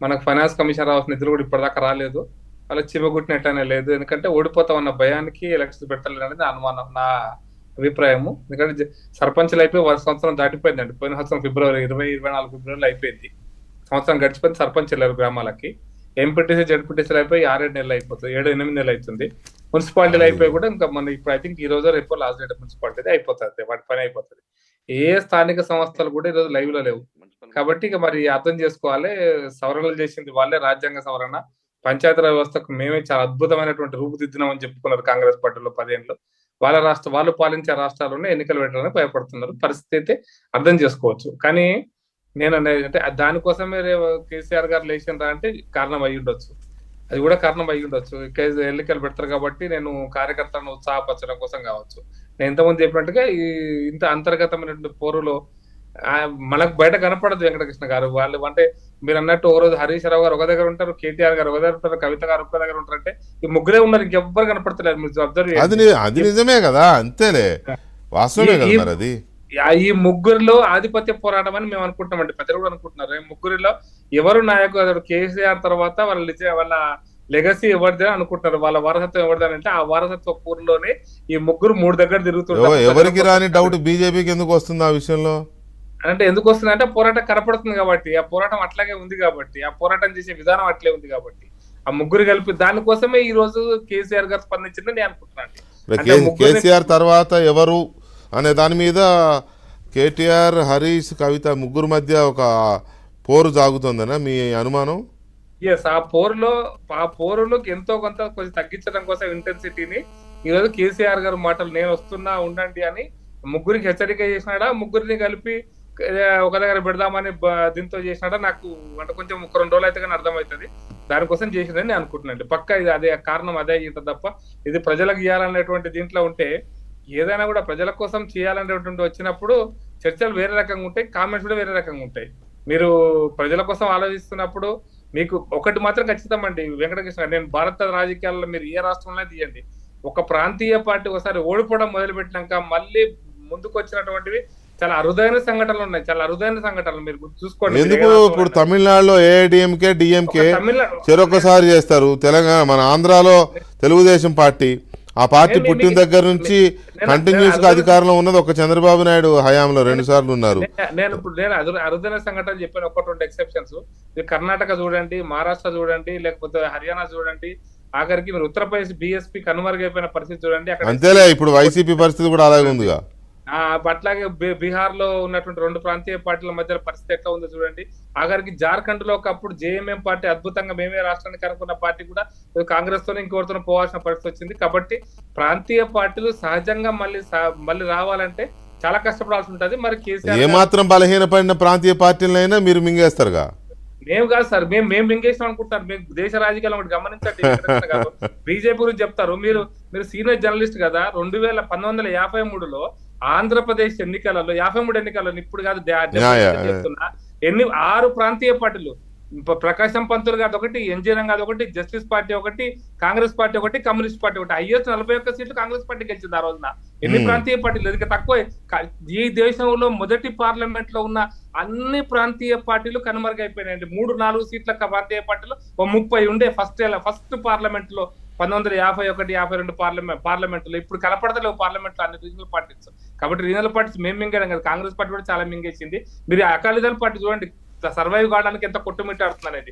మనకు finance commission రావాల్సిన నిధులు కూడా ఇప్పటిదాకా రాలేదు. వాళ్ళకి చివగొట్టినట్టనే లేదు. ఎందుకంటే ఓడిపోతామన్న భయానికి ఎలక్షన్స్ పెడతలేరు అనేది నా అనుమానం, నా అభిప్రాయము. ఎందుకంటే సర్పంచ్‌లు అయిపోయి సంవత్సరం దాటిపోయిందండి. పోయిన సంవత్సరం ఫిబ్రవరి 24 ఫిబ్రవరిలో అయిపోయింది. సంవత్సరం గడిచిపోయింది, సర్పంచ్ ఎళ్లారు గ్రామాలకి. ఎంపీటీసీ, జడ్పీటీసీలు అయిపోయి 6, 7 నెలలు అయిపోతుంది. 7, 8 నెలలు అవుతుంది. మున్సిపాలిటీలు అది అయిపోయి కూడా ఇంకా మన ఇప్పుడు ఐ థింక్ ఈ రోజో రేపో లాస్ట్ డేట్ మున్సిపాలిటీది అయిపోతది. వాటి పని అయిపోతది. ఏ స్థానిక సంస్థలు కూడా ఈరోజు లైవ్‌లో లేవు. కాబట్టి ఇక మరి అర్థం చేసుకోవాలి. సవరణలు చేసింది వాళ్ళే, రాజ్యాంగ సవరణ. పంచాయతీరాజ్ వ్యవస్థకు మేమే చాలా అద్భుతమైనటువంటి రూపుదిద్దినామని చెప్పుకున్నారు కాంగ్రెస్ పార్టీలో 10 ఏళ్ళు. వాళ్ళు పాలించే రాష్ట్రాల్లోనే ఎన్నికలు పెట్టడానికి భయపడుతున్నారు. పరిస్థితి అయితే అర్థం చేసుకోవచ్చు. కానీ నేననేది అంటే దానికోసమే కేసీఆర్ గారు లేచిండ్రా అంటే కారణం అయ్యుండొచ్చు. అది కూడా కారణం అయ్యుండొచ్చు. ఎన్నికలు పెడతారు కాబట్టి నేను కార్యకర్తలను ఉత్సాహపరచడం కోసం కావచ్చు. నేను ఇంతకుముందు చెప్పినట్టుగా ఇంత అంతర్గతమైనటువంటి పోరులో మనకు బయట కనపడదు వెంకటకృష్ణ గారు. వాళ్ళు అంటే మీరన్నట్టు ఓ రోజు హరీష్ రావు గారు ఒక దగ్గర ఉంటారు, కేటీఆర్ గారు ఒక దగ్గర ఉంటారు, కవిత గారు ఒక దగ్గర ఉంటారంటే ఈ ముగ్గురే ఉన్నారు. ఇంకెవ్వరు కనపడతలేరు. మీరు అబ్జర్వ్ అది నిజమే కదా, అంతేలే, వాస్తవమే కదా మరి అది. ఈ ముగ్గురిలో ఆధిపత్య పోరాటం అని మేము అనుకుంటున్నామండి. ప్రజలు కూడా అనుకుంటున్నారు. ఈ ముగ్గురిలో ఎవరు నాయకుడు కేసీఆర్ తర్వాత వాళ్ళ లెగసీ ఎవరిదే అనుకుంటున్నారు. వాళ్ళ వారసత్వం ఎవరిదని అంటే ఆ వారసత్వ పూర్లోనే ఈ ముగ్గురు 3 దగ్గర తిరుగుతుంటారు. ఎవరికి రాని డౌట్ బీజేపీకి ఎందుకు వస్తుంది ఆ విషయంలో అంటే ఎందుకు వస్తుందంటే పోరాటం కనపడుతుంది కాబట్టి, ఆ పోరాటం అట్లాగే ఉంది కాబట్టి, ఆ పోరాటం చేసే విధానం అట్లే ఉంది కాబట్టి, ఆ ముగ్గురు కలిపి దానికోసమే ఈ రోజు కేసీఆర్ గారు స్పందించిందని నేను అనుకుంటున్నాను. కేసీఆర్ తర్వాత ఎవరు అనే దాని మీద కేటీఆర్, హరీష్, కవిత ముగ్గురు మధ్య ఒక పోరు సాగుతుందనా మీ అనుమానం? ఎస్, ఆ పోరులోకి ఎంతో కొంత కొంచెం తగ్గించడం కోసం ఇంటెన్సిటీని ఈ రోజు కేసీఆర్ గారు మాటలు నేను వస్తున్నా ఉండండి అని ముగ్గురికి హెచ్చరిక చేసినాడా, ముగ్గురిని కలిపి ఒక దగ్గర పెడదామని దీంతో చేసినాడా నాకు అంటే కొంచెం 1-2 రోజులు అయితే కానీ అర్థమవుతుంది. దానికోసం చేసిందని నేను అనుకుంటున్నాను. పక్కా ఇది అదే కారణం, అదే అయ్యింది తప్ప ఇది ప్రజలకు ఇవ్వాలనేటువంటి దీంట్లో ఉంటే ఏదైనా కూడా ప్రజల కోసం చేయాలనేటువంటి వచ్చినప్పుడు చర్చలు వేరే రకంగా ఉంటాయి, కామెంట్స్ కూడా వేరే రకంగా ఉంటాయి. మీరు ప్రజల కోసం ఆలోచిస్తున్నప్పుడు మీకు ఒకటి మాత్రం ఖచ్చితమండి వెంకటకృష్ణ, నేను భారత రాజకీయాల్లో మీరు ఏ రాష్ట్రంలో తీయండి, ఒక ప్రాంతీయ పార్టీ ఒకసారి ఓడిపోవడం మొదలుపెట్టినాక మళ్ళీ ముందుకు వచ్చినటువంటివి చాలా అరుదైన సంఘటనలు ఉన్నాయి. చాలా అరుదైన సంఘటనలు మీరు చూసుకోండి. ఎందుకు ఇప్పుడు తమిళనాడులో ఏఐడిఎంకే, డిఎంకే చెరొకసారి చేస్తారు. తెలంగాణ మన ఆంధ్రాలో తెలుగుదేశం పార్టీ, ఆ పార్టీ పుట్టిన దగ్గర నుంచి కంటిన్యూస్ గా అధికారంలో ఉన్నది ఒక చంద్రబాబు నాయుడు హయాంలో 2 సార్లు ఉన్నారు. నేను అరుదైన సంఘటనలు చెప్పాను, 1-2 ఎక్సెప్షన్స్. కర్ణాటక చూడండి, మహారాష్ట్ర చూడండి, లేకపోతే హర్యానా చూడండి, ఆఖరికి మీరు ఉత్తరప్రదేశ్ బీఎస్పీ కనుమరుగైపోయిన పరిస్థితి చూడండి. అంతేలే, ఇప్పుడు వైసీపీ పరిస్థితి కూడా అలాగే ఉందిగా. అట్లాగే బీహార్ లో ఉన్నటువంటి 2 ప్రాంతీయ పార్టీల మధ్య పరిస్థితి ఎట్లా ఉందో చూడండి. ఆఖరికి జార్ఖండ్ లో ఒకప్పుడు జేఎంఎం పార్టీ అద్భుతంగా మేమే రాష్ట్రానికి అనుకున్న పార్టీ కూడా కాంగ్రెస్ తోనే ఇంకోటితో పోవాల్సిన పరిస్థితి వచ్చింది. కాబట్టి ప్రాంతీయ పార్టీలు సహజంగా మళ్ళీ రావాలంటే చాలా కష్టపడాల్సి ఉంటది. మరి కేసీఆర్ ఏమాత్రం బలహీనపడిన ప్రాంతీయ పార్టీలైనా మీరు మింగేస్తారుగా. మేము కాదు సార్, మేము మింగేసాం అనుకుంటారు. మేము దేశ రాజకీయాలు ఒకటి గమనించండి. బీజేపీ గురించి చెప్తారు మీరు సీనియర్ జర్నలిస్ట్ కదా. 1953లో ఆంధ్రప్రదేశ్ ఎన్నికలలో 53 ఎన్నికలలో ఇప్పుడు కాదు చెప్తున్నా 6 ప్రాంతీయ పార్టీలు, ప్రకాశం పంతులు గారు ఒకటి, ఎన్జీ రంగాది ఒకటి, జస్టిస్ పార్టీ ఒకటి, కాంగ్రెస్ పార్టీ ఒకటి, కమ్యూనిస్ట్ పార్టీ ఒకటి, హైయెస్ట్ 41 సీట్లు కాంగ్రెస్ పార్టీ గెలిచింది ఆ రోజున. ఎన్ని ప్రాంతీయ పార్టీలు ఇంకా తక్కువ. ఈ దేశంలో మొదటి పార్లమెంట్ లో ఉన్న అన్ని ప్రాంతీయ పార్టీలు కనుమరుగైపోయినాయండి. 3-4 సీట్ల ప్రాంతీయ పార్టీలు 30 ఉండే ఫస్ట్ పార్లమెంట్ లో 1951-52 పార్లమెంట్ లో. ఇప్పుడు కనపడతలేవు పార్లమెంట్ లో అన్ని రీజనల్ పార్టీస్. కాబట్టి రీజనల్ పార్టీస్ మేము మింగడం కదా, కాంగ్రెస్ పార్టీ కూడా చాలా మింగేసింది. మీరు అకాలీదళ పార్టీ చూడండి, సర్వైవ్ కావడానికి ఎంత కొట్టుమిట్టాడుతుంది అనేది.